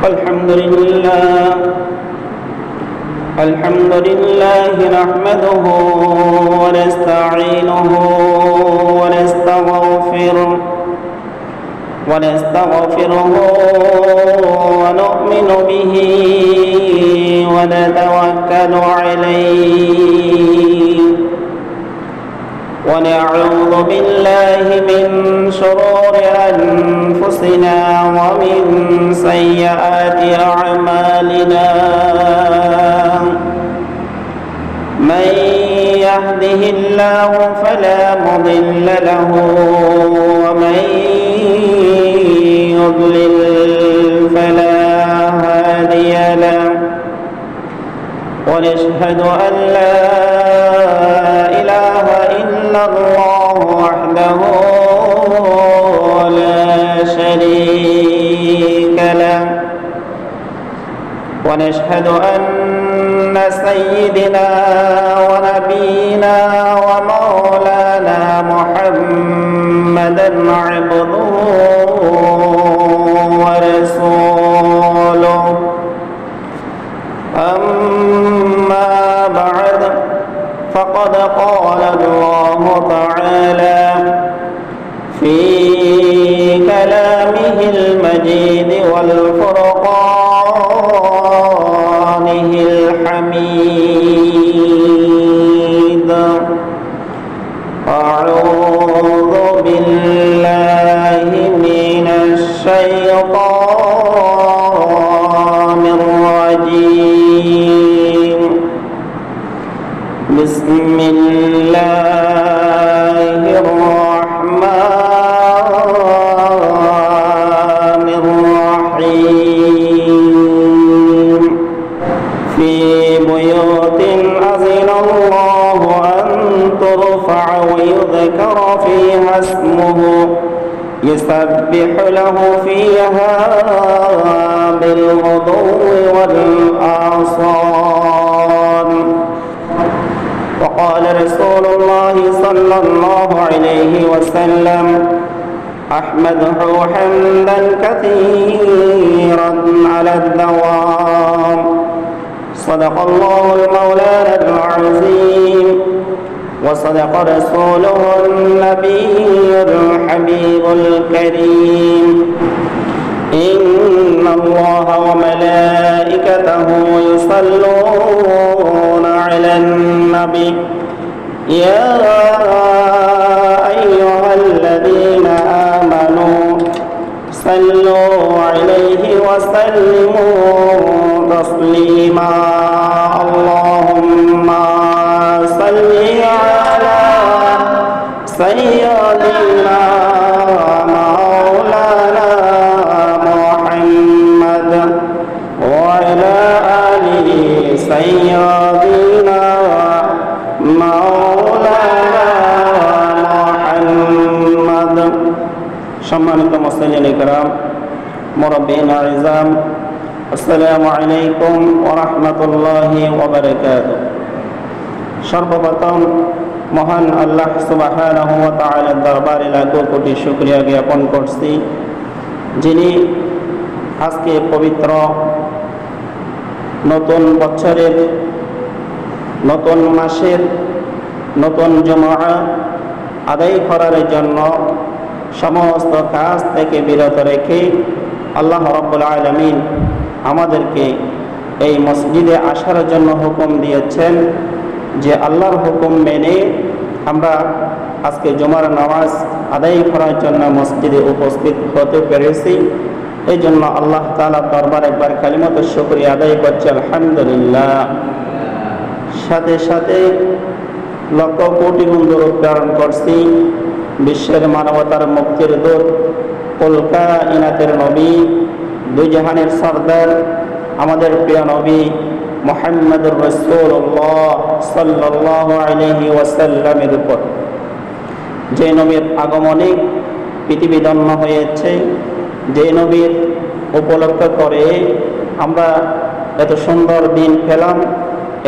الحمد لله نحمده ونستعينه ونستغفره ونؤمن به ونتوكل عليه ونعوذ بالله من شرور أنفسنا ومن سيئات أعمالنا من يهده الله فلا مضل له ومن يضلل فلا هادي له ونشهد أن لا إله إلا الله وحده لا شريك له ونشهد أن سيدنا ونبينا ومولانا محمدا عبده ورسوله أما بعد فقد قال الله تعالى في كلامه المجيد والفرقانه الحميد أعوذ بالله من الشيطان الرجيم بسم الله الرحمن الرحيم في بيوت أذن الله أن ترفع ويذكر فيها اسمه يسبح له فيها بالغدو والآصال وقال رسول الله صلى الله عليه وسلم أحمده حمدا كثيرا على الدوام صدق الله المولى العظيم وصدق رسوله النبي الحبيب الكريم إن الله وملائكته يصلون على النبي يا أيها الذين آمنوا صلوا عليه وسلموا تسليما اللهم صل على سيدنا مولانا محمد وعلى آله سيدنا مولانا محمد সম্মানিত মুসলিম کرام মুরব্বিন আযম আসসালামু আলাইকুম ওয়া রাহমাতুল্লাহি ওয়া বারাকাতুহু সর্বপ্রথম মহান আল্লাহ সুবহানাহু ওয়া তাআলার দরবারে লাখো কোটি শুকরিয়া জ্ঞাপন করছি যিনি আজকে পবিত্র নতুন বছরের নতুন মাসের নতুন জুমআ আদায় করার জন্য সমস্ত কাজ থেকে বিরত রেখে আল্লাহ রাব্বুল আলামিন আমাদেরকে এই মসজিদে আসার জন্য হুকুম দিয়েছেন যে আল্লাহর হুকুম মেনে আমরা আজকে জুমার নামাজ আদায় করার জন্য মসজিদে উপস্থিত হতে পেরেছি এই জন্য আল্লাহ তাআলার দরবারে একবার কালিমাত শুকরিয়া আদায় করছি আলহামদুলিল্লাহ। সাথে সাথে লক্ষ কোটি গুণ দরুদ প্রেরণ করছি বিশ্বের মানবতার মুক্তির দূত কুল কায়নাতের নবী দুই জাহানের সরদার আমাদের প্রিয় নবী মুহাম্মদুর রাসূলুল্লাহ সাল্লাল্লাহু আলাইহি ওয়াসাল্লামের উপর, যে নবীর আগমনে পৃথিবী ধন্য হয়েছে, যে নবীর উপলক্ষ করে আমরা এত সুন্দর দিন পেলাম,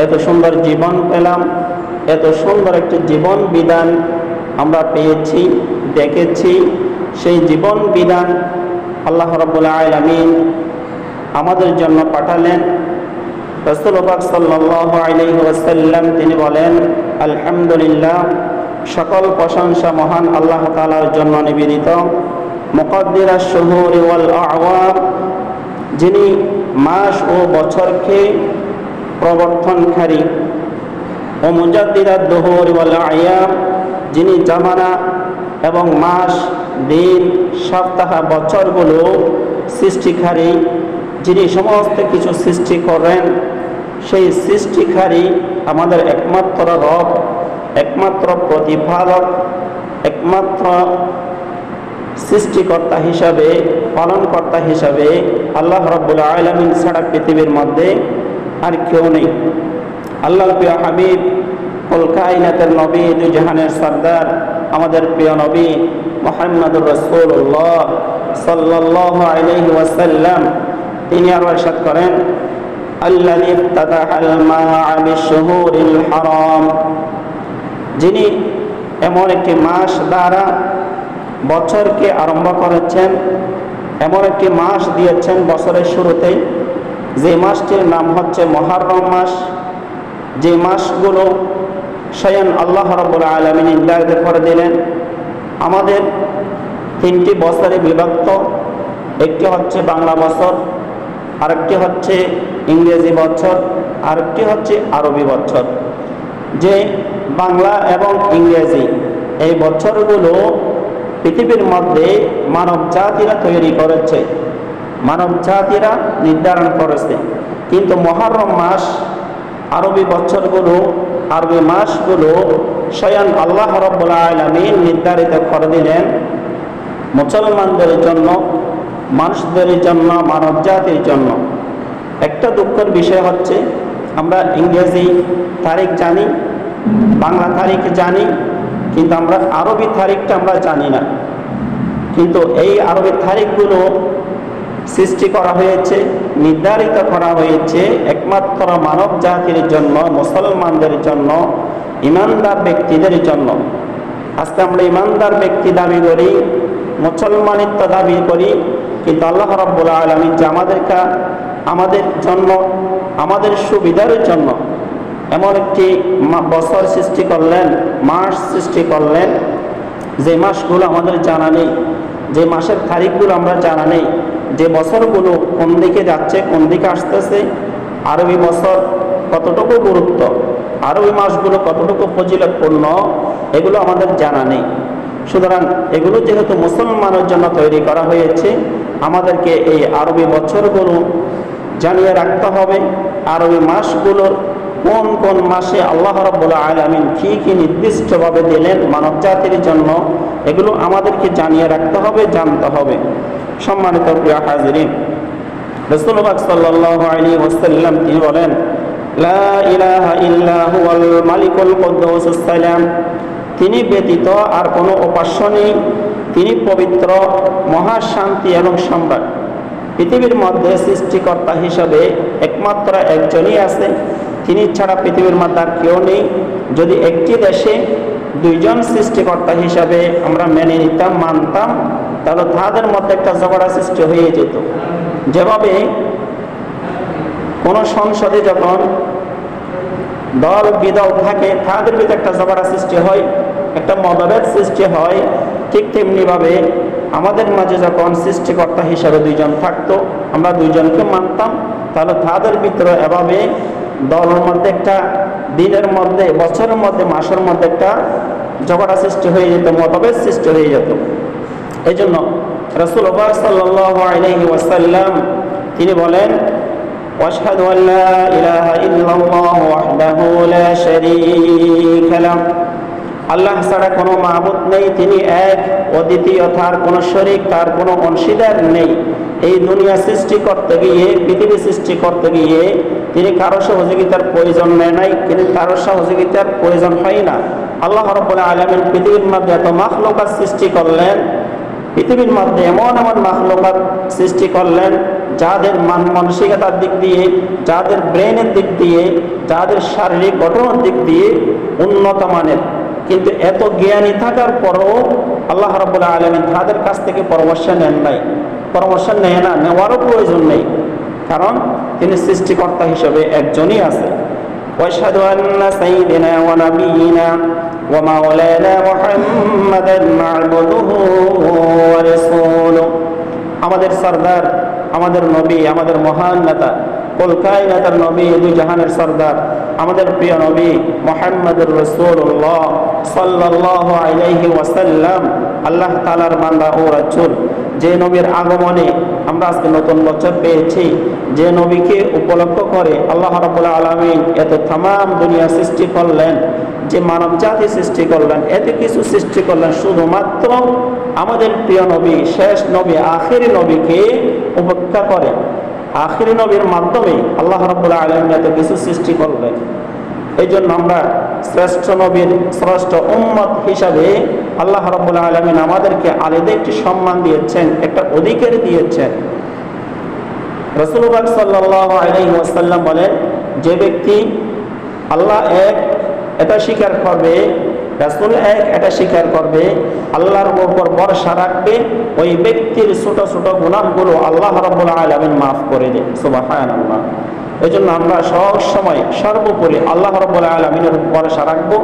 এত সুন্দর জীবন পেলাম, এত সুন্দর একটি জীবন বিধান আমরা পেয়েছি, দেখেছি। সেই জীবন বিধান আল্লাহ রাব্বুল আলামিন আমাদের জন্য পাঠালেন। রাসূল পাক সাল্লাল্লাহু আলাইহি ওয়াসাল্লাম তিনি বলেন, আলহামদুলিল্লাহ, সকল প্রশংসা মহান আল্লাহ তাআলার জন্য নিবেদিত। মুকদ্দিরাশ শুহুরি ওয়াল আ'ওয়াম, যিনি মাস ও বছরকে প্রবর্তনকারী। ও মুজাদ্দিদাদ দুহুর ওয়াল আয়াম, যিনি জামানা এবং মাস, দিন, সপ্তাহ, বছরগুলো সৃষ্টিকারী, যিনি সমস্ত কিছু সৃষ্টি করেন। সেই সৃষ্টিকারী আমাদের একমাত্র রব, একমাত্র প্রতিপালক, একমাত্র সৃষ্টিকর্তা হিসাবে, পালনকর্তা হিসাবে আল্লাহ রাব্বুল আলামিন ছাড়া পৃথিবীর মধ্যে আর কেউ নেই। আল্লাহর প্রিয় হাবিব, কুল কায়নাতের নবী, দুই জাহানের সরদার, আমাদের প্রিয় নবী মুহাম্মদুর রাসূলুল্লাহ সাল্লাল্লাহু আলাইহি ওয়াসাল্লাম তিনি আরো ইরশাদ করেন, আল্লাযী ইফতাতাহাল মা'a বিশ-শুহুরিল হারাম, যিনি এমন একটি মাস দ্বারা বছরকে আরম্ভ করেছেন, এমন একটি মাস দিয়েছেন বছরের শুরুতেই, যে মাসটির নাম হচ্ছে মুহররম মাস। যে মাসগুলো স্বয়ং আল্লাহ রাব্বুল আলামিন নির্ধারিত করে দিলেন। আমাদের তিনটি বছরে বিভক্ত, একটি হচ্ছে বাংলা বছর, আরেকটি হচ্ছে ইংরেজি বছর, আরেকটি হচ্ছে আরবি বছর। যে বাংলা এবং ইংরেজি এই বছরগুলো পৃথিবীর মধ্যে মানব জাতিরা তৈরি করেছে, মানব জাতিরা নির্ধারণ করেছে। কিন্তু মুহররম মাস, আরবি বছরগুলো, আরবি মাসগুলো স্বয়ং আল্লাহ রাব্বুল আলামিন নির্ধারিত করে দিলেন মুসলমানদের জন্য, মানুষদের জন্য, মানব জাতির জন্য। একটা দুঃখের বিষয় হচ্ছে আমরা ইংরেজি তারিখ জানি, বাংলা তারিখ জানি, কিন্তু আমরা আরবি তারিখটা আমরা জানি না। কিন্তু এই আরবি তারিখগুলো সৃষ্টি করা হয়েছে, নির্ধারিত করা হয়েছে একমাত্র মানব জাতির জন্য, মুসলমানদের জন্য, ইমানদার ব্যক্তিদের জন্য। আজকে আমরা ইমানদার ব্যক্তি দাবি করি, মুসলমানিত্ব দাবি করি, কিন্তু আল্লাহ রাব্বুল আলামিন যে আমাদের জন্য, আমাদের সুবিধার জন্য এমন একটি বছর সৃষ্টি করলেন, মাস সৃষ্টি করলেন, যে মাসগুলো আমাদের জানা নেই, যে মাসের তারিখগুলো আমরা জানা নেই, যে বছরগুলো কোন দিকে যাচ্ছে, কোন দিকে আসতেছে, আরবি বছর কতটুকু গুরুত্ব, আরবি মাসগুলো কতটুকু ফজিলতপূর্ণ, এগুলো আমাদের জানা নেই। সুতরাং এগুলো যেহেতু মুসলমানের জন্য তৈরি করা হয়েছে, আমাদেরকে এই আরবি বছরগুলো জানিয়ে রাখতে হবে। আরবি মাসগুলোর কোন কোন মাসে আল্লাহ রাব্বুল আলামিন কি কি নির্দিষ্টভাবে দিলেন মানব জাতির জন্য, এগুলো আমাদেরকে জানিয়ে রাখতে হবে, জানতে হবে। সম্মানিত প্রিয় হাজিরিন, রাসূল পাক সাল্লাল্লাহু আলাইহি ওয়াসাল্লাম তিনি বলেন, লা ইলাহা ইল্লা হুয়াল মালিকুল কুদ্দুসুস সালাম, তিনি ব্যতীত আর কোনো উপাস্য নেই, তিনি পবিত্র, মহাশান্তি এবং সম্রাট। পৃথিবীর মধ্যে সৃষ্টিকর্তা হিসাবে একমাত্র একজনই আছে, তিনি ছাড়া পৃথিবীর মধ্যে আর কেউ নেই। যদি একটি দেশে দুইজন সৃষ্টিকর্তা হিসাবে আমরা মেনে নিতাম, মানতাম, তাহলে তাদের মধ্যে একটা ঝগড়া সৃষ্টি হয়ে যেত। যেভাবে কোনো সংসদে যখন দল বিদল থাকে, তাদের ভিতরে একটা ঝগড়া সৃষ্টি হয়, একটা মতভেদ সৃষ্টি হয়, ঠিক তেমনিভাবে আমাদের মাঝে যখন সৃষ্টিকর্তা হিসাবে দুইজন থাকতো, আমরা দুইজনকে মানতাম, তাহলে তাদের ভিতরে এভাবে দলের মধ্যে একটা, দিনের মধ্যে, বছরের মধ্যে, মাসের মধ্যে একটা ঝগড়া সৃষ্টি হয়ে যেত, মতভেদ সৃষ্টি হয়ে যেত। এই জন্য রাসূলুল্লাহ সাল্লাল্লাহু আলাইহি ওয়াসাল্লাম তিনি বলেন, ওয়াশহাদু আল্লা ইলাহা ইল্লাল্লাহু ওয়াহদাহু লা শারীকা লাহু, আল্লাহ ছাড়া কোনো মাবুদ নেই, তিনি এক, অদ্বিতীয়, তার কোনো শরীক, তার কোনো অংশীদার নেই। এই দুনিয়া সৃষ্টি করতে গিয়ে, পৃথিবী সৃষ্টি করতে গিয়ে তিনি কারো সহযোগিতার প্রয়োজন নেয় নাই, কিন্তু কারো সহযোগিতার প্রয়োজন হয় না। আল্লাহ রাব্বুল আলামিন পৃথিবীর মধ্যে এত মাখলুকাত সৃষ্টি করলেন, পৃথিবীর মধ্যে এমন এমন মাখলুকাত সৃষ্টি করলেন যাদের মানসিকতার দিক দিয়ে, যাদের ব্রেনের দিক দিয়ে, যাদের শারীরিক গঠনের দিক দিয়ে উন্নত মানের, কিন্তু এত জ্ঞানী থাকার পরও আল্লাহ রাব্বুল আলামিন তাদের কাছ থেকে পরামর্শ নেন নাই, পরামর্শ নেয় না, নেওয়ারও প্রয়োজন নেই। কারণ তিনি সৃষ্টিকর্তা হিসেবে একজনই আছে। ওয়াশহাদু আন্না সাইয়্যিদানা ওয়া নাবিয়্যিনা ওয়া মাওলানা মুহাম্মাদান আবদুহু ওয়া রাসূলুহু। আমাদের সরদার, আমাদের নবী, আমাদের মহান নেতা, কুল কায়নাতের নবী, দুই জাহানের সরদার, আমাদের প্রিয় নবী মুহাম্মদুর রাসূলুল্লাহ সাল্লাল্লাহু আলাইহি ওয়াসাল্লাম আল্লাহ তাআলার বান্দা ও রাসূল। যে নবীর আগমনে আমরা আজকে নতুন বছর পেয়েছি, যে নবীকে উপলক্ষ করে আল্লাহ রাব্বুল আলামিন এত তামাম দুনিয়া সৃষ্টি করলেন, যে মানব জাতি সৃষ্টি করলেন, এত কিছু সৃষ্টি করলেন শুধুমাত্র আমাদের প্রিয় নবী, শেষ নবী, আখিরি নবীকে উপেক্ষা করে। আখিরি নবীর মাধ্যমে আল্লাহ রাব্বুল আলামিন এত কিছু সৃষ্টি করলেন। এই জন্য আমরা শ্রেষ্ঠ নবীর শ্রেষ্ঠ উম্মত হিসাবে আল্লাহ রাব্বুল আলামিন আমাদেরকে আলাদা একটি সম্মান দিয়েছেন, একটা অধিকার দিয়েছেন। রাসূলুল্লাহ সাল্লাল্লাহু আলাইহি ওয়াসাল্লাম বলেন, যে ব্যক্তি আল্লাহ এক এটা স্বীকার করবে, রাসূল এক এটা স্বীকার করবে, আল্লাহর উপর ভরসা রাখবে, ওই ব্যক্তির ছোট ছোট গুনাহগুলো আল্লাহ রাব্বুল আলামিন মাফ করে দেন। সুবহানাল্লাহ। এই জন্য আমরা সব সময় সর্বোপরি আল্লাহ রাব্বুল আলামিনের উপর ভরসা রাখবো,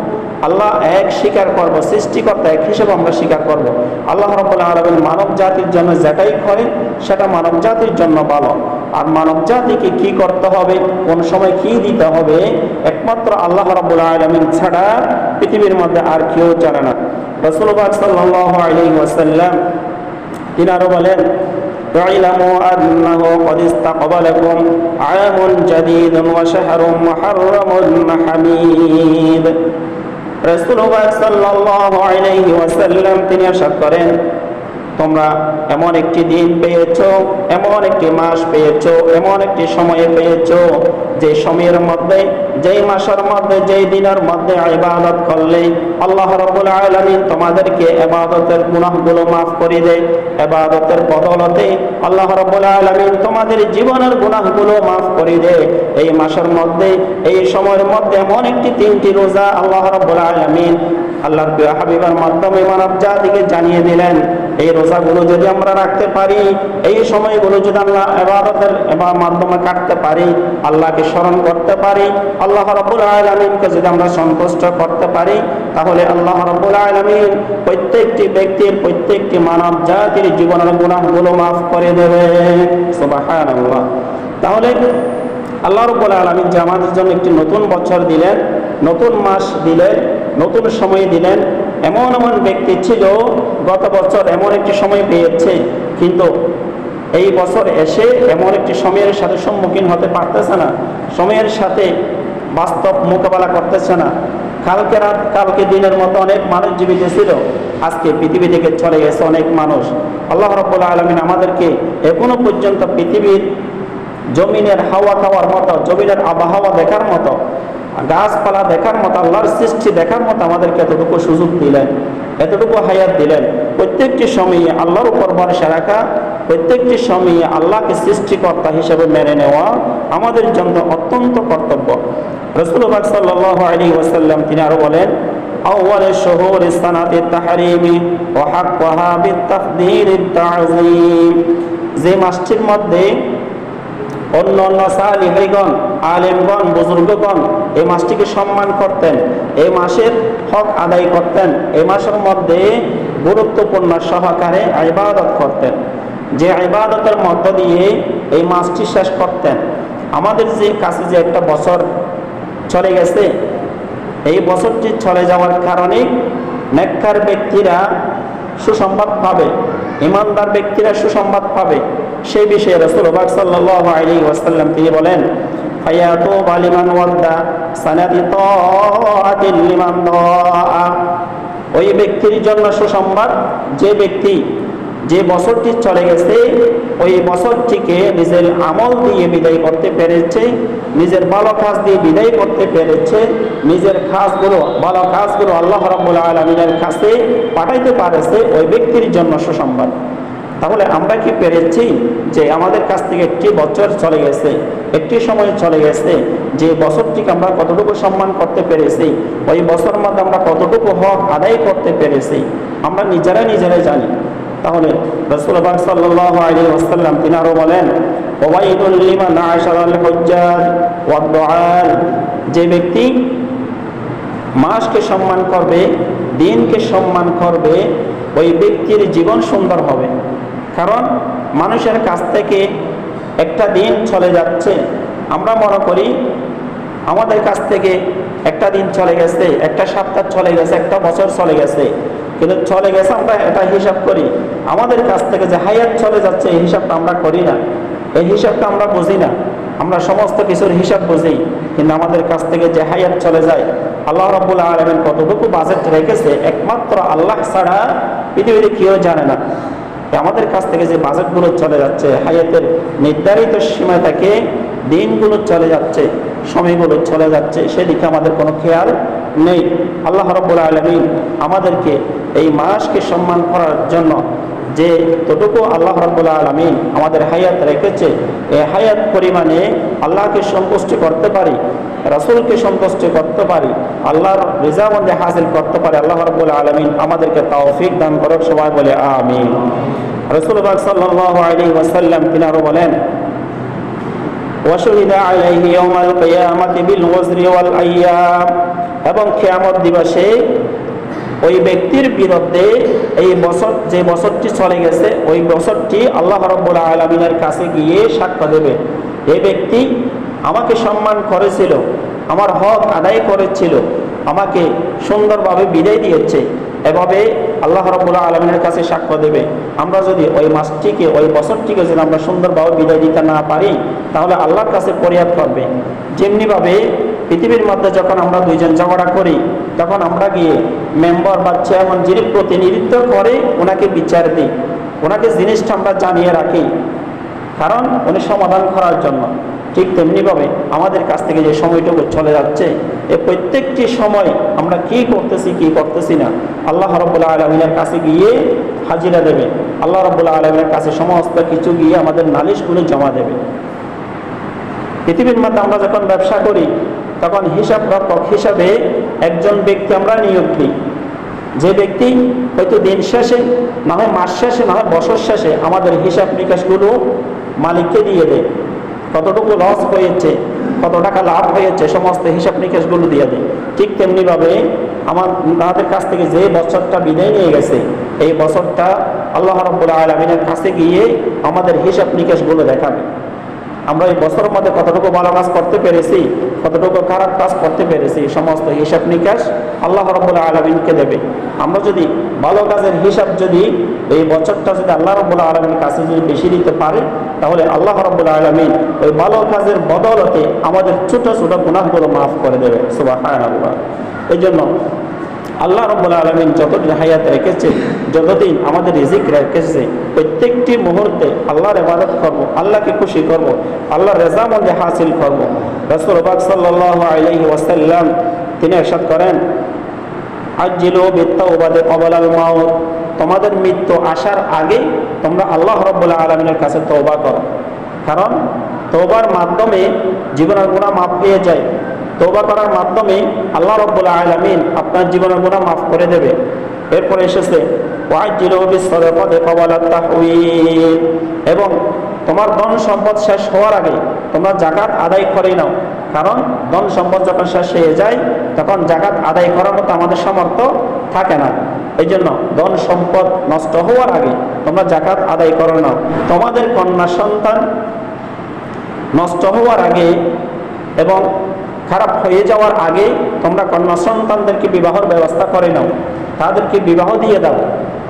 আল্লাহ এক স্বীকার করব, সৃষ্টিকর্তা এক হিসেবে আমরা স্বীকার করব। আল্লাহ রাব্বুল আলামিন মানব জাতির জন্য যেটাই করেন সেটা মানব জাতির জন্য ভালো। আর মানব জাতিকে কি করতে হবে, কোন সময় কি দিতে হবে, একমাত্র আল্লাহ রাব্বুল আলামিন ছাড়া পৃথিবীর মধ্যে আর কেউ জানে না। রাসূলুল্লাহ সাল্লাল্লাহু আলাইহি ওয়াসাল্লাম তিনি আরো বলেন, اعلموا أنه قد استقبلكم عام جديد وشهر محرم حميد। রাসূলুল্লাহ সাল্লাল্লাহু আলাইহি ওয়াসাল্লাম তিনি ইরশাদ করেন, তোমরা এমন একটি দিন পেয়েছো, এমন একটি মাস পেয়েছো, এমন একটি সময় পেয়েছো, যে সময়ের মধ্যে, যেই মাসের মধ্যে, যেই দিনের মধ্যে ইবাদত করলে আল্লাহ রাব্বুল আলামিন তোমাদেরকে ইবাদতের গুনাহগুলো মাফ করে দেয়। ইবাদতের বদলতে আল্লাহ রাব্বুল আলামিন তোমাদের জীবনের গুনাহগুলো মাফ করে দেয়। এই মাসের মধ্যে, এই সময়ের মধ্যে এমন একটি তিনটি রোজা আল্লাহ রাব্বুল আলামিন আল্লাহর প্রিয় হাবিবের মাধ্যমে মানব জাতিকে জানিয়ে দিলেন। এই রোজাগুলো যদি আমরা রাখতে পারি, এই সময়গুলো যদি আমরা ইবাদতের মাধ্যমে কাটতে পারি, আল্লাহকে স্মরণ করতে পারি, আল্লাহ রাব্বুল আলামিনকে যদি আমরা সন্তুষ্ট করতে পারি, তাহলে আল্লাহ রাব্বুল আলামিন প্রত্যেকটি ব্যক্তির, প্রত্যেকটি মানব জাতির জীবনের গুনাহগুলো মাফ করে দেবে। সুবহানাল্লাহ। তাহলে আল্লাহ রাব্বুল আলামিন যে আমাদের জন্য একটি নতুন বছর দিলেন, নতুন মাস দিলেন, নতুন সময় দিলেন। এমন এমন ব্যক্তি ছিল গত বছর এমন একটি সময় পেয়েছে, কিন্তু এই বছর এসে এমন একটি সময়ের সাথে সম্মুখীন হতে পারতেছে না, সময়ের সাথে বাস্তব মোকাবেলা করতেছে না। কালকে রাত, কালকে দিনের মতো অনেক মানুষ জীবিত ছিল, আজকে পৃথিবী থেকে চলে গেছে অনেক মানুষ। আল্লাহ রাব্বুল আলামিন আমাদেরকে এখনো পর্যন্ত পৃথিবীর জমিনের হাওয়া খাওয়ার মতো, জমিনের আবহাওয়া দেখার মতো, গাছপালা দেখার মতো, আল্লাহর সৃষ্টি দেখার মতো আমাদেরকে এতটুকু সুযোগ দিলেন, এতটুকু হায়াত দিলেন। প্রত্যেকটি সময়ে আল্লাহর উপর ভরসা রাখা, প্রত্যেকটি সময়ে আল্লাহকে সৃষ্টিকর্তা হিসেবে মেনে নেওয়া আমাদের জন্য অত্যন্ত কর্তব্য। রাসূলুল্লাহ সাল্লাল্লাহু আলাইহি ওয়াসাল্লাম তিনি আরো বলেন, আউয়াল শুহুর সানাতি তাহরিমি ওয়া হাক্কুহা বিতাফদীর তাযীম। যে মাসটির মধ্যে অন্য অন্য সালিহীগণ, আলেমগণ, বুজুর্গগণ এই মাসটিকে সম্মান করতেন, এই মাসের হক আদায় করতেন, এই মাসের মধ্যে গুরুত্বপূর্ণ সহকারে ইবাদত করতেন, যে ইবাদতের মধ্য দিয়ে এই মাসটি শেষ করতেন। আমাদের যে কাছে যে একটা বছর চলে গেছে, এই বছরটি চলে যাওয়ার কারণে নেককার ব্যক্তিরা সুসংবাদ পাবে, ইমানদার ব্যক্তিরা সুসংবাদ পাবে। সেই বিষয়ে রাসূলুল্লাহ সাল্লাল্লাহু আলাইহি ওয়াসাল্লাম তিনি বলেন, ফায়াতু বালিমান ওয়াদা সানাতি তাআতিল লিমান দাআ। ওই ব্যক্তির জন্য সুসংবাদ, যে ব্যক্তি যে বছরটি চলে গেছে ওই বছরটিকে নিজের আমল দিয়ে বিদায় করতে পেরেছে, নিজের ভালো কাজ দিয়ে বিদায় করতে পেরেছে, নিজের কাজগুলো, ভালো কাজগুলো আল্লাহ রাব্বুল আলামিনের কাছে পাঠাইতে পারেছে, ওই ব্যক্তির জন্য সুসংবাদ। তাহলে আমরা কি পেরেছি যে আমাদের কাছ থেকে একটি বছর চলে গেছে, একটি সময় চলে গেছে, যে বছরটিকে আমরা কতটুকু সম্মান করতে পেরেছি, ওই বছরের মধ্যে আমরা কতটুকু হক আদায় করতে পেরেছি, আমরা নিজেরাই জানি। তাহলে রাসূলুল্লাহ সাল্লাল্লাহু আলাইহি ওয়াসাল্লাম তিনি আরো বলেন, ওয়াইলুল লিমান আশারাল হুজ্জাজ ওয়াদ দুআল, যে ব্যক্তি মাসকে সম্মান করবে, দিনকে সম্মান করবে, ওই ব্যক্তির জীবন সুন্দর হবে। কারণ মানুষের কাছ থেকে একটা দিন চলে যাচ্ছে, আমরা মনে করি আমাদের কাছ থেকে একটা দিন চলে গেছে, একটা সপ্তাহ চলে গেছে, একটা বছর চলে গেছে, কিন্তু চলে গেছে আমরা এটা হিসাব করি। আমাদের কাছ থেকে যে হায়াত চলে যাচ্ছে এই হিসাবটা আমরা করি না, এই হিসাবটা আমরা বুঝি না। আমরা সমস্ত কিছুর হিসাব বুঝি, কিন্তু আমাদের কাছ থেকে যে হায়াত চলে যায়, আল্লাহ রাব্বুল আলামিন কতটুকু বাজেট রেখেছে একমাত্র আল্লাহ ছাড়া পৃথিবীতে কেউ জানে না। আমাদের কাছ থেকে যে বাজেটগুলো চলে যাচ্ছে, হায়াতের নির্ধারিত সীমা থেকে দিনগুলো চলে যাচ্ছে, সময়গুলো চলে যাচ্ছে, সেদিকে আমাদের কোনো খেয়াল নেই। আল্লাহ রাব্বুল আলামিন আমাদেরকে এই মাসকে সম্মান করার জন্য যে ততটুকু আল্লাহ রাব্বুল আলামিন আমাদের হায়াত রেখেছে, এই হায়াত পরিমাণে আল্লাহকে সন্তুষ্ট করতে পারি, রাসূলকে সন্তুষ্ট করতে পারি, আল্লাহর রিজামন্দে হাসিল করতে পারি। আল্লাহ রাব্বুল আলামিন আমাদেরকে তৌফিক দান করুক, সবাই বলে আমিন। রাসূলুল্লাহ সাল্লাল্লাহু আলাইহি ওয়াসাল্লাম তিনি আরো বলেন, ওয়াশুহিদা আলাইহি ইয়াউমাল কিয়ামাতি বিল ওযরি ওয়াল আইয়াম, এবং কিয়ামত দিবসে ওই ব্যক্তির বিরুদ্ধে এই বছর, যে বছরটি চলে গেছে ওই বছরটি আল্লাহ রাব্বুল আলামিনের কাছে গিয়ে সাক্ষ্য দেবে, এই ব্যক্তি আমাকে সম্মান করেছিল, আমার হক আদায় করেছিল, আমাকে সুন্দরভাবে বিদায় দিয়েছে। এভাবে আল্লাহ রাব্বুল আলামিনের কাছে সাক্ষ্য দেবে। আমরা যদি ওই মাসটিকে, ওই বছরটিকে যদি আমরা সুন্দরভাবে বিদায় দিতে না পারি, তাহলে আল্লাহর কাছে ফরিয়াদ করবে। যেমনিভাবে পৃথিবীর মধ্যে যখন আমরা দুইজন ঝগড়া করি, তখন আমরা গিয়ে মেম্বার বা চেয়ারম্যান যিনি প্রতিনিধিত্ব করে ওনাকে বিচার দিই, ওনাকে জিনিসটা আমরা জানিয়ে রাখি, কারণ উনি সমাধান করার জন্য। ঠিক তেমনিভাবে আমাদের কাছ থেকে যে সময়টুকু চলে যাচ্ছে, এই প্রত্যেকটি সময় আমরা কি করতেছি কি করতেছি না, আল্লাহ রাব্বুল আলামিনের কাছে গিয়ে হাজিরা দেবে। আল্লাহ রাব্বুল আলামিনের কাছে সমস্ত কিছু গিয়ে আমাদের নালিশগুলো জমা দেবে। পৃথিবীর মধ্যে আমরা যখন ব্যবসা করি, তখন হিসাব রক্ষক হিসাবে একজন ব্যক্তি আমরা নিয়োগ দিই, যে ব্যক্তি হয়তো দিন শেষে, না হয় মাস শেষে, না হয় বছর শেষে আমাদের হিসাব নিকাশগুলো মালিককে দিয়ে দেয়। কতটুকু লস হয়েছে, কত টাকা লাভ হয়েছে, সমস্ত হিসাব নিকাশগুলো দিয়ে দেয়। ঠিক তেমনিভাবে আমাদের কাছ থেকে যে বছরটা বিদায় নিয়ে গেছে, এই বছরটা আল্লাহ রাব্বুল আলামিনের কাছে গিয়ে আমাদের হিসাব নিকাশগুলো দেখাবে। আমরা এই বছরের মধ্যে কতটুকু ভালো কাজ করতে পেরেছি, কতটুকু খারাপ কাজ করতে পেরেছি, সমস্ত হিসাব নিকাশ আল্লাহ রাব্বুল আলামিনকে দেবে। আমরা যদি ভালো কাজের হিসাব যদি এই বছরটা যদি আল্লাহ রাব্বুল আলামিনের কাছে যদি বেশি দিতে পারে, তাহলে আল্লাহ রাব্বুল আলামিন ওই ভালো কাজের বদৌলতে আমাদের ছোট ছোট গুনাহগুলো মাফ করে দেবে। সুবহানাল্লাহ। এই জন্য আল্লাহ রাব্বুল আলামিন যতদিন হায়াত রেখেছে, যতদিন আমাদের রিজিক রেখেছে, প্রত্যেকটি মুহূর্তে আল্লাহর ইবাদত করব, আল্লাহকে খুশি করব, আল্লাহর রেজামন্দে হাসিল করব। রাসূলুল্লাহ সাল্লাল্লাহু আলাইহি ওয়াসাল্লাম তিনি ইরশাদ করেন, আজ্জিলু বিত-তাওবাতি ক্বাবলাল মাউত, তোমাদের মৃত্যু আসার আগে তোমরা আল্লাহ রাব্বুল আলামিনের কাছে তওবা করো। কারণ তওবার মাধ্যমে জীবনের গুনাহ মাফ হয়ে যায়। তওবা করার মাধ্যমে আল্লাহ রাব্বুল আলামিন আপনার জীবনের গুনাহ মাফ করে দেবে। এরপরে এসেছে ওয়াজ্জিলু বিস-সাদাকাতি ক্বাবলাত তাহওয়ীল, এবং তোমার ধন সম্পদ শেষ হওয়ার আগে তোমরা যাকাত আদায় করে নাও। কারণ ধন সম্পদ যখন শেষ হয়ে যায়, তখন যাকাত আদায় করার মতো আমাদের সামর্থ্য থাকে না। এই জন্য ধন সম্পদ নষ্ট হওয়ার আগে তোমরা যাকাত আদায় করে নাও। তোমাদের কন্যা সন্তান নষ্ট হওয়ার আগে এবং খারাপ হয়ে যাওয়ার আগে তোমরা কন্যা সন্তানদেরকে বিবাহের ব্যবস্থা করে নাও, তাদেরকে বিবাহ দিয়ে দাও।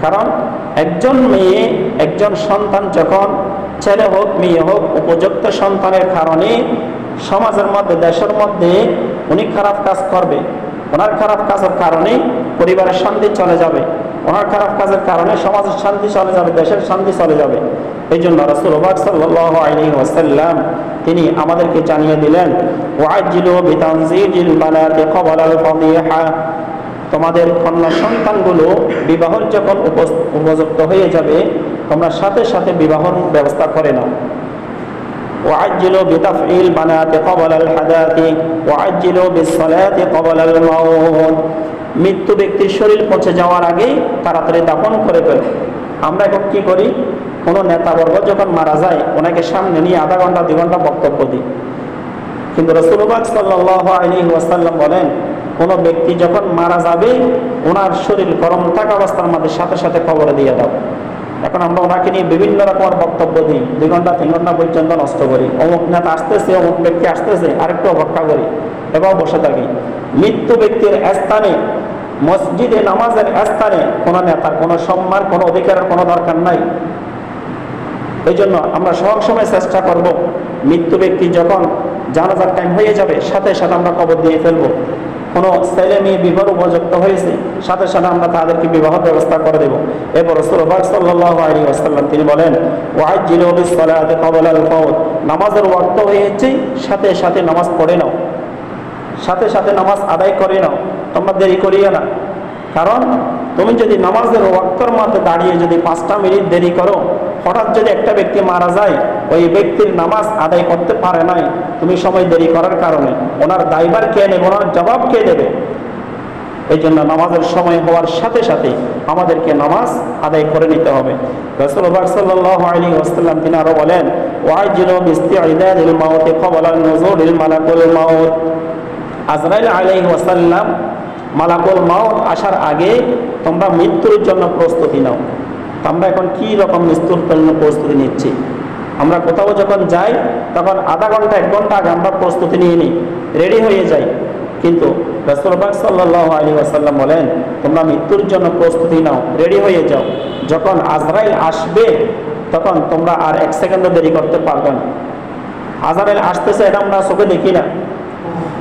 কারণ একজন মেয়ে, একজন সন্তান যখন ছেলে হোক মেয়ে হোক, উপযুক্ত সন্তানের কারণে সমাজের মধ্যে, দেশের মধ্যে উনি খারাপ কাজ করবে, ওনার খারাপ কাজের কারণে পরিবারের শান্তি চলে যাবে, ওনার খারাপ কাজের কারণে সমাজের শান্তি চলে যাবে, দেশের শান্তি চলে যাবে। এই জন্য রাসূলুল্লাহ সাল্লাল্লাহু আলাইহি ওয়াসাল্লাম তিনি আমাদেরকে জানিয়ে দিলেন, ওয়াজ্জিলু বিতানজিজিল বানাতি ক্বাবলাল ফাদিহা, তোমাদের কন্যা সন্তানগুলো বিবাহের যখন উপযুক্ত হয়ে যাবে, তোমরা সাথে সাথে বিবাহের ব্যবস্থা করে নাও। ওয়াজ্জিলু বিতাফঈল বানাতি ক্বাবলাল হাদাতি ওয়াজ্জিলু বিসসালাতি ক্বাবলাল মাউত, মৃত্যু ব্যক্তির শরীর পচে যাওয়ার আগে তাড়াতাড়ি দাফন করে ফেলো। আমরা এখন কি করি, কোনো নেতাবর্গ যখন মারা যায় ওনাকে সামনে নিয়ে আধা ঘন্টা 2 ঘন্টা বক্তব্য দিই। কিন্তু রাসূলুল্লাহ সাল্লাল্লাহু আলাইহি ওয়াসাল্লাম বলেন, কোনো ব্যক্তি যখন মারা যাবে ওনার শরীর গরম থাকা অবস্থার মধ্যে সাথে সাথে কবরে দিয়ে দাও। এখন আমরা ওনাকে নিয়ে বিভিন্ন রকমের বক্তব্য দিই, 2 ঘন্টা 3 ঘন্টা পর্যন্ত নষ্ট করি। অমুক নেতা আসতেছে, অমুক ব্যক্তি আসতেছে, আরেকটু অপেক্ষা করি এবং বসে থাকি। মৃত্যু ব্যক্তির স্থানে, মসজিদে নামাজের স্থানে কোনো নেতার কোনো সম্মান, কোনো অধিকারের কোনো দরকার নাই। এই জন্য আমরা সব সময় চেষ্টা করব, মৃত্যু ব্যক্তি যখন জানাজার টাইম হয়ে যাবে সাথে সাথে আমরা কবর দিয়ে ফেলবো। কোনো ছেলে মেয়ে বিবাহ উপযুক্ত হয়েছে সাথে সাথে আমরা তাদেরকে বিবাহ ব্যবস্থা করে দেব। এরপর রাসূলুল্লাহ সাল্লাল্লাহু আলাইহি ওয়াসাল্লাম তিনি বলেন, ওয়াজ্জিলু বিস-সালাতি ক্বাবলা আল-ফাওত, নামাজের ওয়াক্ত হয়েছে সাথে সাথে নামাজ পড়ে নাও, সাথে সাথে নামাজ আদায় করে নাও, তোমরা দেরি করিও না। কারণ তুমি যদি নামাজের ওয়াক্তের মধ্যে দাঁড়িয়ে যদি 5টা মিনিট দেরি করো, হঠাৎ যদি একটা ব্যক্তি মারা যায়, ওই ব্যক্তির নামাজ আদায় করতে পারে নাই, তুমি সময় দেরি করার কারণে, ওনার দায়ভার কে নেবে, ওনার জবাব কে দেবে? এই জন্য নামাজের সময় হওয়ার সাথে সাথে আমাদেরকে নামাজ আদায় করে নিতে হবে। রাসূলুল্লাহ সাল্লাল্লাহু আলাইহি ওয়াসাল্লাম তিনি আরো বলেন, ওয়াজিলু বিস্তিআদাদিল মাউতি ক্বাবলা নুজুলিল মালাকুল মাউত, আজরাইল আলাইহি ওয়াসাল্লাম মালাকুল মাউত আসার আগে তোমরা মৃত্যুর জন্য প্রস্তুতি নাও। আমরা এখন কি রকম মৃত্যুর জন্য প্রস্তুতি নিচ্ছি? আমরা কোথাও যখন যাই তখন আধা ঘন্টা 1 ঘন্টা আগে আমরা প্রস্তুতি নিয়ে নিই, রেডি হয়ে যাই। কিন্তু রাসূলুল্লাহ সাল্লাল্লাহু আলাইহি ওয়াসাল্লাম বলেন, তোমরা মৃত্যুর জন্য প্রস্তুতি নাও, রেডি হয়ে যাও। যখন আজরাইল আসবে তখন তোমরা আর 1 সেকেন্ডও দেরি করতে পারবে না। আজরাইল আসতেছে এটা আমরা চোখে দেখি না।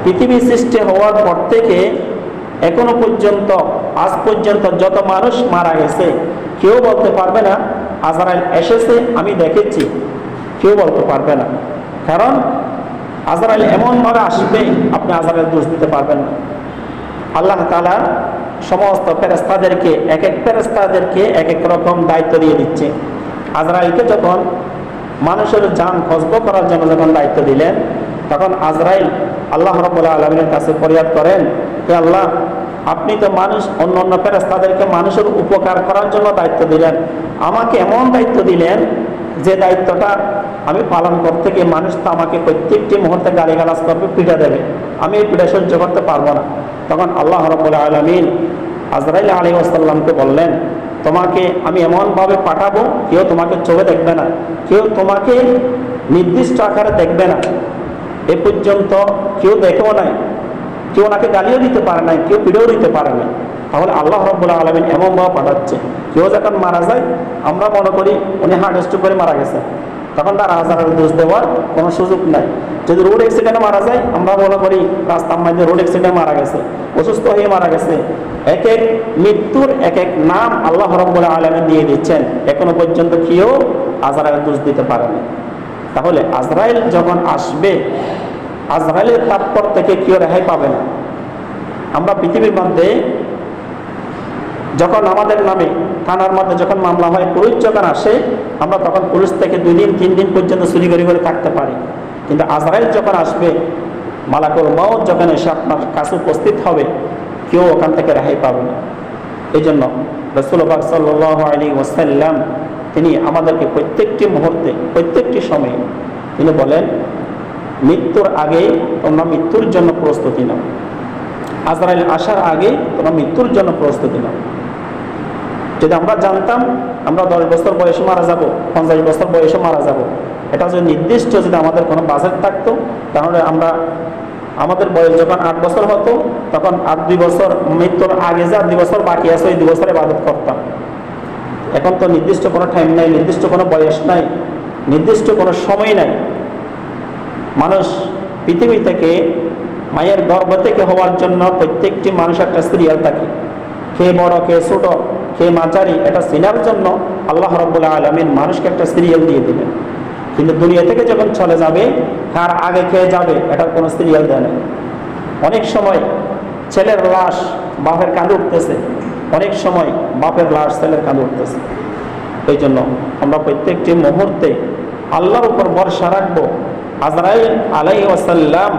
পৃথিবী সৃষ্টি হওয়ার পর থেকে এখনো পর্যন্ত, আজ পর্যন্ত যত মানুষ মারা গেছে কেউ বলতে পারবে না আজরাইল এসেছে আমি দেখেছি, কেউ বলতে পারবে না। কারণ আজরাইল এমনভাবে আসবে আপনি আজরাইল দোষ দিতে পারবেন না। আল্লাহ তাআলা সমস্ত ফেরেশতাদেরকে এক এক ফেরেশতাদেরকে এক এক রকম দায়িত্ব দিয়ে দিচ্ছে। আজরাইলকে যখন মানুষের জান খসব করার জন্য যখন দায়িত্ব দিলেন, তখন আজরাইল আল্লাহ রাব্বুল আলামিনের কাছে ফরিয়াদ করেন, হে আল্লাহ, আপনি তো মানুষ অন্য ফেরেশতাদেরকে মানুষের উপকার করার জন্য দায়িত্ব দিলেন, আমাকে এমন দায়িত্ব দিলেন যে দায়িত্বটা আমি পালন করতে গিয়ে মানুষ তো আমাকে প্রত্যেকটি মুহূর্তে গালিগালাজ করবে, পিটা দেবে, আমি এই পিটা সহ্য করতে পারবো না। তখন আল্লাহ রাব্বুল আলামিন আজরাইল আলাইহিস সালামকে বললেন, তোমাকে আমি এমনভাবে পাঠাবো কেউ তোমাকে চোখে দেখবে না, কেউ তোমাকে নির্দিষ্ট আকারে দেখবে না। এ পর্যন্ত কেউ দেখেও নাই, কেউ ওনাকে গালিও দিতে পারে নাই, কেউ পিড়েও দিতে পারে নাই। তাহলে আল্লাহ রাব্বুল আলামিন এমনভাবে পাঠাচ্ছে, কেউ যখন মারা যায় আমরা মনে করি উনি হার্ট স্ট্রোক করে মারা গেছে, তখন তার আজরাইল দোষ দেওয়ার কোনো সুযোগ নাই। যদি রোড অ্যাক্সিডেন্টে মারা যায় আমরা মনে করি রাস্তার মধ্যে রোড অ্যাক্সিডেন্টে মারা গেছে, অসুস্থ হয়ে মারা গেছে। এক এক মৃত্যুর এক এক নাম আল্লাহ রাব্বুল আলামিন দিয়ে দিচ্ছেন, এখনো পর্যন্ত কেউ আজরাইল দোষ দিতে পারেনি। তাহলে আজরাইল যখন আসবে, আজরাইলের তাৎপর থেকে কেউ রেহাই পাবে না। আমরা পৃথিবীর মধ্যে যখন আমাদের নামে থানার মধ্যে যখন মামলা হয়, পুলিশ যখন আসে আমরা তখন পুলিশ থেকে 2 দিন 3 দিন পর্যন্ত চুরি করে থাকতে পারি। কিন্তু আজরাইল যখন আসবে, মালাকুল মাউত যখন এসে আপনার কাছে উপস্থিত হবে, কেউ ওখান থেকে রেহাই পাবে না। এই জন্য রাসূলুল্লাহ সাল্লাল্লাহু আলাইহি ওয়াসাল্লাম তিনি আমাদেরকে প্রত্যেকটি মুহূর্তে, প্রত্যেকটি সময়ে তিনি বলেন, মৃত্যুর আগে তোমরা মৃত্যুর জন্য প্রস্তুতি নাও, আজরাইল আসার আগে তোমরা মৃত্যুর জন্য প্রস্তুতি নাও। যদি আমরা জানতাম আমরা 10 বছর বয়সে মারা যাব, 50 বছর বয়সে মারা যাব, এটা যদি নির্দিষ্ট যদি আমাদের কোনো বাজেট থাকতো, তাহলে আমরা আমাদের বয়স যখন 8 বছর হতো তখন 2 বছর মৃত্যুর আগে যে 2 বছর বাকি আছে ওই 2 বছর ইবাদত করতাম। এখন তো নির্দিষ্ট কোনো টাইম নাই, নির্দিষ্ট কোনো বয়স নাই, নির্দিষ্ট কোনো সময় নাই। মানুষ পৃথিবী থেকে মায়ের গর্ভ থেকে হওয়ার জন্য প্রত্যেকটি মানুষ একটা সিরিয়াল থাকে, কে বড় কে ছোট কে মাঝারি, এটা চেনার জন্য আল্লাহ রাব্বুল আলামিন মানুষকে একটা সিরিয়াল দিয়ে দিলেন। কিন্তু দুনিয়া থেকে যখন চলে যাবে, কার আগে খেয়ে যাবে এটার কোনো সিরিয়াল দেয় না। অনেক সময় ছেলের লাশ বাপের কাঁধে উঠতেছে, অনেক সময় বাপের লাশ ছেলের কাঁধে উঠতেছে। এই জন্য আমরা প্রত্যেকটি মুহূর্তে আল্লাহর উপর ভরসা রাখবো। আজরাইল আলাইহিস সালাম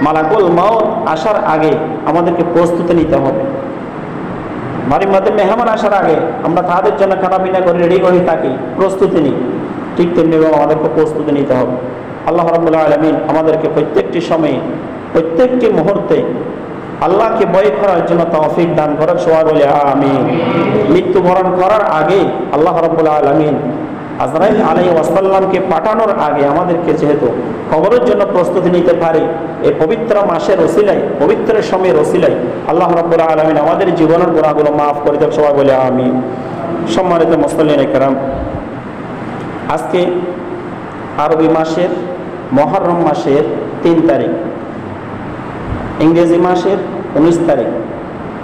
মালাকুল মাউত আসার আগে আমাদেরকে প্রস্তুতি নিতে হবে। বাড়ির মধ্যে মেহমান আসার আগে আমরা তাদের জন্য খানা পিনা করে রেডি করে থাকি, প্রস্তুতি নিই, ঠিক তেমনি আমাদেরকে প্রস্তুতি নিতে হবে। আল্লাহ রাব্বুল আলামিন আমাদেরকে প্রত্যেকটি সময়ে প্রত্যেকটি মুহূর্তে আল্লাহকে ভয় করার জন্য তৌফিক দান করার, সবাই বলে আমিন। মৃত্যুবরণ করার আগে আল্লাহ রাব্বুল আলামিন আজরাইল আলাইহিস ওয়াসাল্লামকে পাঠানোর আগে আমাদেরকে যেহেতু কবরের জন্য প্রস্তুতি নিতে পারি, এই পবিত্র মাসের ওসিলায়, পবিত্র সময়ের ওসিলায় আল্লাহ রাব্বুল আলামিন আমাদের জীবনের গুনাহগুলো মাফ করে দেন, সবাই বলে আমিন। সম্মানিত মুসল্লিন কিরাম, আজকে আরবি মাসের মুহররম মাসের 3 তারিখ, ইংরেজি মাসের 19 তারিখ,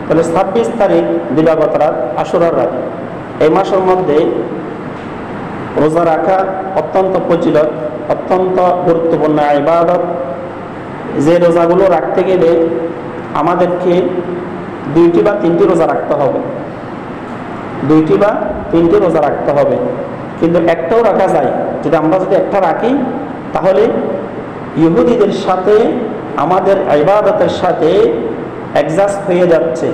তাহলে 26 তারিখ দিবাগত রাত, আশুরার রাত। এই মাসের মধ্যে রোজা রাখা অত্যন্ত ফজিলত, অত্যন্ত গুরুত্বপূর্ণ ইবাদত। যে রোজাগুলো রাখতে গেলে আমাদেরকে 2টি বা 3টি রোজা রাখতে হবে, 2টি বা 3টি রোজা রাখতে হবে, কিন্তু একটাও রাখা যায়। আমরা যদি একটা রাখি তাহলে ইহুদিদের সাথে আমাদের ইবাদতের সাথে অ্যাডজাস্ট হয়ে যাচ্ছে,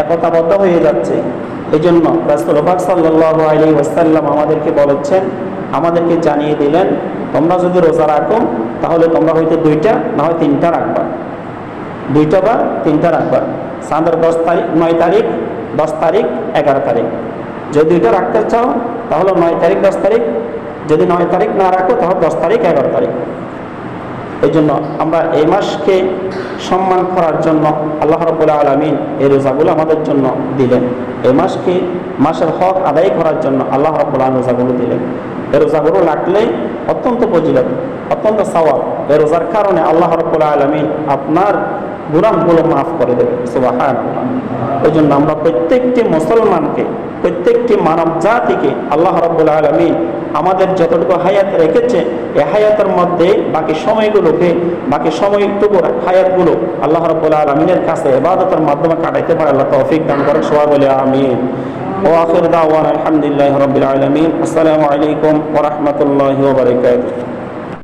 একতাবদ্ধ হয়ে যাচ্ছে। এই জন্য রাসূল পাক সাল্লাল্লাহু আলাইহি ওয়াসাল্লাম আমাদেরকে বলেছেন, আমাদেরকে জানিয়ে দিলেন, তোমরা যদি রোজা রাখো তাহলে তোমরা হয়তো 2টা না হয় 3টা রাখবা, 2টা বা 3টা রাখবা। চাঁদের 10 তারিখ, 9 তারিখ, 10 তারিখ, 11 তারিখ। যদি 2টা রাখতে চাও তাহলে 9 তারিখ, 10 তারিখ। যদি 9 তারিখ না রাখো তাহলে 10 তারিখ, 11 তারিখ। এই জন্য আমরা এই মাসকে সম্মান করার জন্য আল্লাহ রাব্বুল আলামিন এই রোজাগুলো আমাদের জন্য দিলেন। এই মাসকে, মাসের হক আদায় করার জন্য আল্লাহ রাব্বুল আলামিন রোজাগুলো দিলেন। এই রোজাগুলো রাখলে অত্যন্ত ফজিলত, অত্যন্ত সওয়াব। এই রোজার কারণে আল্লাহ রাব্বুল আলামিন আপনার গুনাহগুলো মাফ করে দেবে, সুবহানাল্লাহ। এই জন্য আমরা প্রত্যেকটি মুসলমানকে, প্রত্যেকটি মানব জাতিকে আল্লাহ রাব্বুল আলামিন আমাদের যতটুকু হায়াত রেখেছে, এই হায়াতের মধ্যে বাকি সময়গুলোকে, বাকি সময়টুকু হায়াতগুলো আল্লাহ রাব্বুল আলামিনের কাছে ইবাদতের মাধ্যমে কাটাইতে পারে আল্লাহ তৌফিক দান করেন, সবাই বলে আমিন। ওয়া আখির দাওয়ানা আলহামদুলিল্লাহি রাব্বিল আলামিন। আসসালামু আলাইকুম ওয়া রাহমাতুল্লাহি ওয়া বারাকাতুহু।